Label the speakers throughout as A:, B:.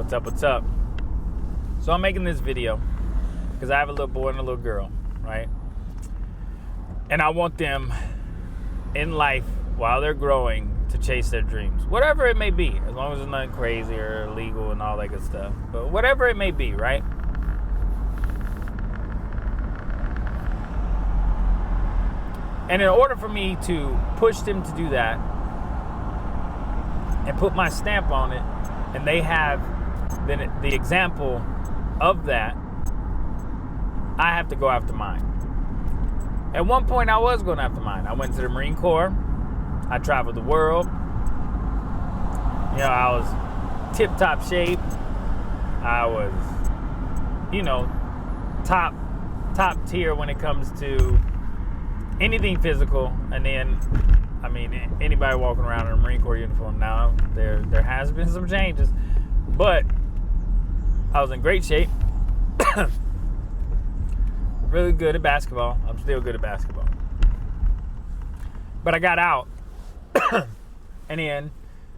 A: What's up, what's up? So I'm making this video because I have a little boy and a little girl, right? And I want them in life while they're growing to chase their dreams. Whatever it may be, as long as it's nothing crazy or illegal and all that good stuff. But whatever it may be, right? And in order for me to push them to do that and put my stamp on it, and they have the example of that, I have to go after mine. At one point, I was going after mine. I went to the Marine Corps. I traveled the world. You know, I was tip-top shape. I was, you know, top tier when it comes to anything physical. And then, I mean, anybody walking around in a Marine Corps uniform now, there has been some changes. But I was in great shape. Really good at basketball. I'm still good at basketball. But I got out. And then,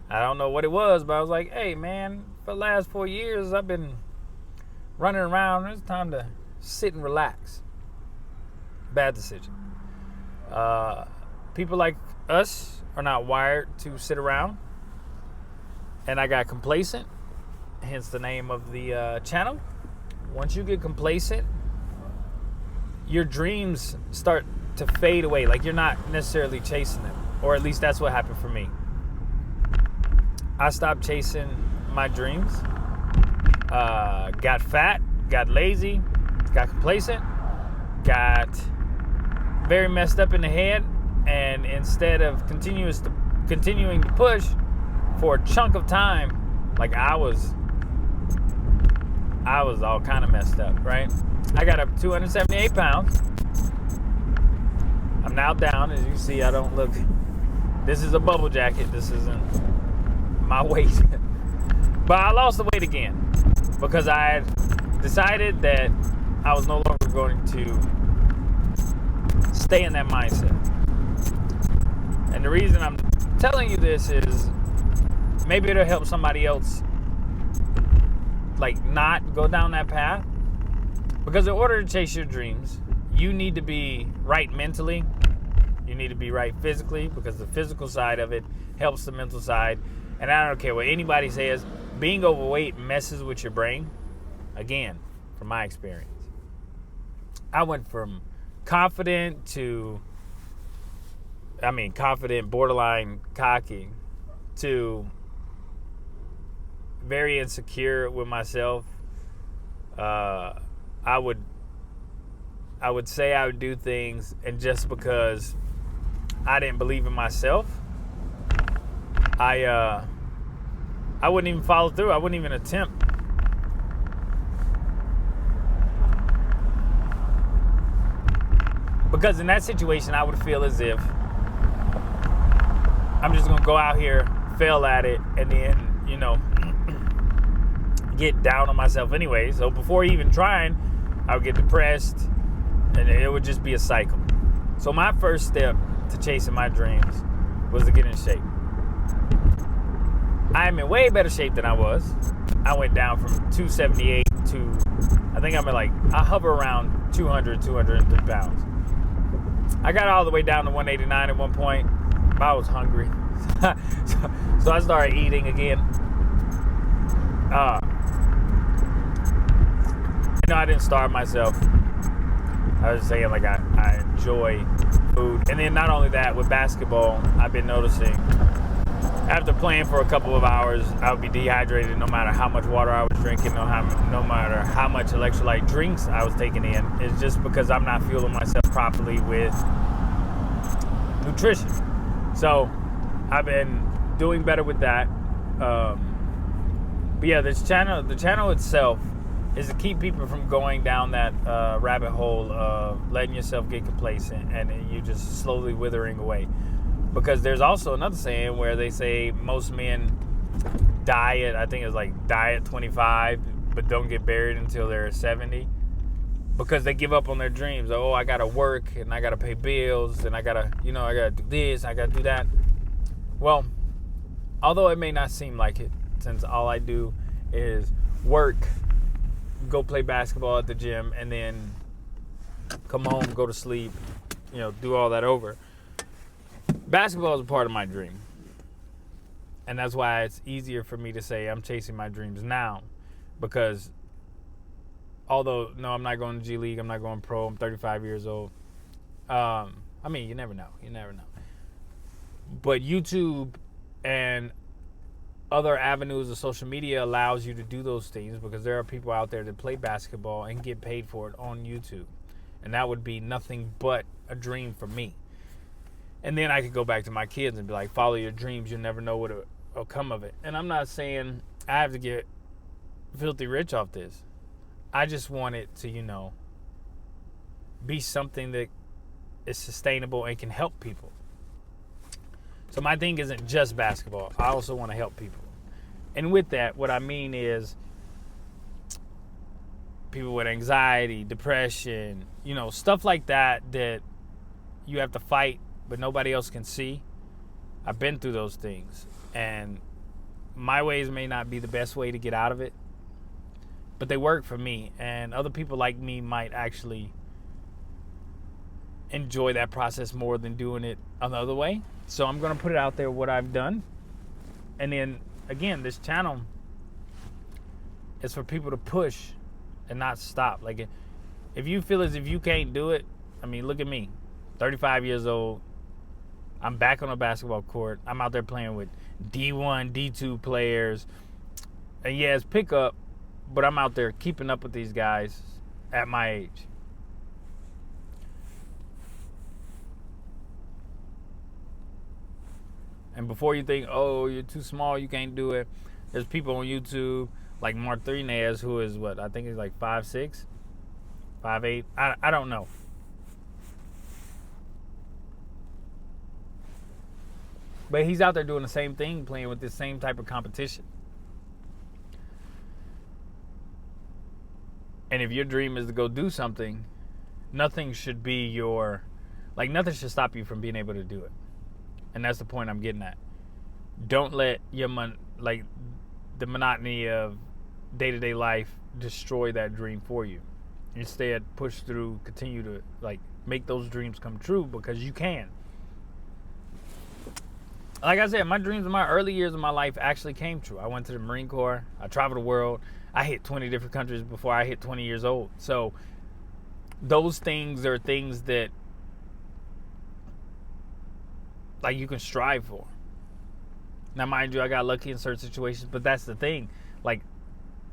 A: I don't know what it was, but I was like, hey, man, for the last 4 years, I've been running around. It's time to sit and relax. Bad decision. People like us are not wired to sit around. And I got complacent. Hence the name of the channel. Once you get complacent, your dreams start to fade away. Like, you're not necessarily chasing them. Or at least that's what happened for me. I stopped chasing my dreams. Got fat. Got lazy. Got complacent. Got very messed up in the head. And instead of continuing to push for a chunk of time, like I was all kind of messed up, right? I got up 278 pounds. I'm now down. As you see, I don't look... This is a bubble jacket. This isn't my weight. But I lost the weight again because I had decided that I was no longer going to stay in that mindset. And the reason I'm telling you this is maybe it'll help somebody else, like, not go down that path. Because in order to chase your dreams, you need to be right mentally. You need to be right physically, because the physical side of it helps the mental side. And I don't care what anybody says, being overweight messes with your brain. Again, from my experience. I went from confident to, confident, borderline cocky, to very insecure with myself. I would say I would do things, and just because I didn't believe in myself, I wouldn't even follow through. I wouldn't even attempt. Because in that situation, I would feel as if I'm just going to go out here, fail at it, and then, you know, get down on myself anyway. So before even trying, I would get depressed, and it would just be a cycle. So my first step to chasing my dreams was to get in shape. I am in way better shape than I was. I went down from 278 to, I think I hover around 200, 203 pounds. I got all the way down to 189 at one point, but I was hungry. So I started eating again. I didn't starve myself. I was saying, like, I enjoy food. And then not only that, with basketball, I've been noticing after playing for a couple of hours, I would be dehydrated no matter how much water I was drinking, no matter how much electrolyte drinks I was taking in. It's just because I'm not fueling myself properly with nutrition. So I've been doing better with that. But yeah, the channel itself is to keep people from going down that rabbit hole of letting yourself get complacent and you just slowly withering away. Because there's also another saying where they say most men die at 25, but don't get buried until they're 70. Because they give up on their dreams. Oh, I gotta work and I gotta pay bills and I gotta do this, I gotta do that. Well, although it may not seem like it, since all I do is work, go play basketball at the gym, and then come home, go to sleep, do all that over. Basketball is a part of my dream. And that's why it's easier for me to say I'm chasing my dreams now, because although, no, I'm not going to G League, I'm not going pro, I'm 35 years old. You never know. But YouTube and other avenues of social media allows you to do those things, because there are people out there that play basketball and get paid for it on YouTube. And that would be nothing but a dream for me. And then I could go back to my kids and be like, follow your dreams. You'll never know what will come of it. And I'm not saying I have to get filthy rich off this. I just want it to, be something that is sustainable and can help people. So my thing isn't just basketball. I also want to help people. And with that, what I mean is people with anxiety, depression, stuff like that you have to fight, but nobody else can see. I've been through those things. And my ways may not be the best way to get out of it, but they work for me. And other people like me might actually enjoy that process more than doing it another way. So I'm going to put it out there what I've done. And then, again, this channel is for people to push and not stop. Like, if you feel as if you can't do it, look at me, 35 years old. I'm back on a basketball court. I'm out there playing with D1, D2 players. And yeah, it's pickup, but I'm out there keeping up with these guys at my age. And before you think, oh, you're too small, you can't do it, there's people on YouTube like Martinez, who is I think he's like 5'6", 5'8". I don't know. But he's out there doing the same thing, playing with the same type of competition. And if your dream is to go do something, nothing should should stop you from being able to do it. And that's the point I'm getting at. Don't let the monotony of day-to-day life destroy that dream for you. Instead, push through, continue to make those dreams come true, because you can. Like I said, my dreams in my early years of my life actually came true. I went to the Marine Corps. I traveled the world. I hit 20 different countries before I hit 20 years old. So those things are things that you can strive for. Now, mind you, I got lucky in certain situations, but that's the thing.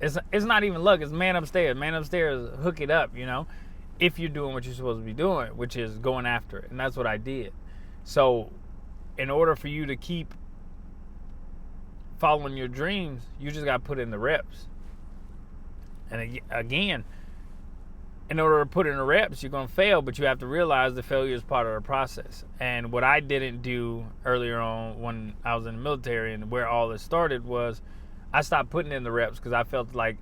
A: It's not even luck. It's man upstairs. Man upstairs, hook it up, if you're doing what you're supposed to be doing, which is going after it. And that's what I did. So in order for you to keep following your dreams, you just got to put in the reps. And again, in order to put in the reps, you're going to fail, but you have to realize the failure is part of the process. And what I didn't do earlier on when I was in the military, and where all this started, was I stopped putting in the reps, because I felt like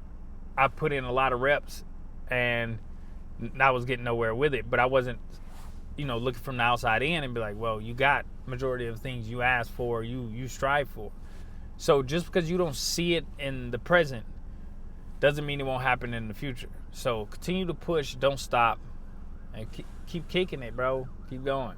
A: I put in a lot of reps and I was getting nowhere with it. But I wasn't, looking from the outside in and be like, well, you got majority of the things you asked for, you strive for. So just because you don't see it in the present doesn't mean it won't happen in the future. So continue to push, don't stop, and keep kicking it, bro. Keep going.